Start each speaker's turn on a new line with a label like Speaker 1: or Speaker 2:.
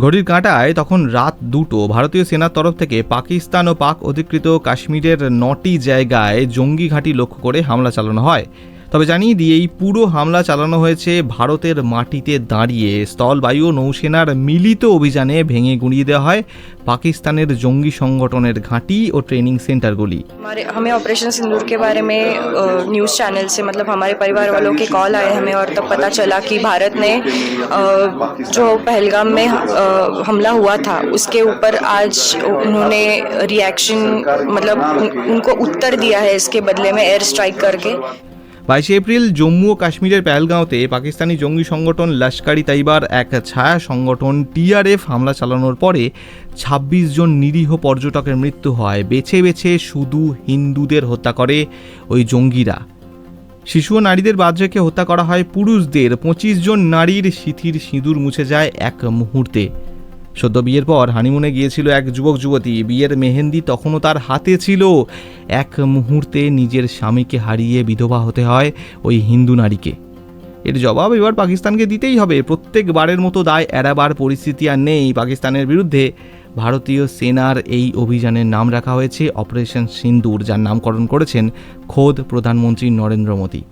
Speaker 1: ঘড়ির কাঁটায় তখন রাত 2টো। ভারতীয় সেনার তরফ থেকে পাকিস্তান ও পাক অধিকৃত কাশ্মীরের 9টি জায়গায় জঙ্গি ঘাঁটি লক্ষ্য করে হামলা চালানো হয়। তবে জানিয়ে দিয়ে এই পুরো হামলা চালানো হয়েছে ভারতের মাটিতে দাঁড়িয়ে। স্থল, বায়ু ও নৌসেনার মিলিত অভিযানে ভেঙে গুঁড়িয়ে দেওয়া হয় পাকিস্তানের জঙ্গি সংগঠনের ঘাঁটি ও ट्रेनिंग सेंटरগুলি।
Speaker 2: हमें ऑपरेशन सिंदूर के बारे में न्यूज़ चैनल से मतलब हमारे परिवार वालों के कॉल आए हमें, और तब पता चला कि भारत ने जो पहलगाम में हमला हुआ था उसके ऊपर आज उन्होंने रिएक्शन मतलब उनको उत्तर दिया है इसके बदले में एयर स्ट्राइक करके।
Speaker 1: 22 এপ্রিল জম্মু ও কাশ্মীরের পেহেলগাঁওতে পাকিস্তানি জঙ্গি সংগঠন লস্কর-ই তৈয়বার এক ছায়া সংগঠন টিআরএফ হামলা চালানোর পরে 26 জন নিরীহ পর্যটকের মৃত্যু হয়। বেছে বেছে শুধু হিন্দুদের হত্যা করে ওই জঙ্গিরা। শিশু ও নারীদের বাদ রেখে হত্যা করা হয় পুরুষদের। 25 জন নারীর সিঁথির সিঁদুর মুছে যায় এক মুহূর্তে। সদ্য বিয়ের পর হানিমুনে গিয়েছিল এক যুবক যুবতী। বিয়ের মেহেন্দি তখনও তার হাতে ছিল। এক মুহূর্তে নিজের স্বামীকে হারিয়ে বিধবা হতে হয় ওই হিন্দু নারীকে। এর জবাব এবার পাকিস্তানকে দিতেই হবে। প্রত্যেকবারের মতো দায় এড়াবার পরিস্থিতি আর নেই। পাকিস্তানের বিরুদ্ধে ভারতীয় সেনার এই অভিযানের নাম রাখা হয়েছে অপারেশন সিন্দুর, যার নামকরণ করেছেন খোদ প্রধানমন্ত্রী নরেন্দ্র মোদী।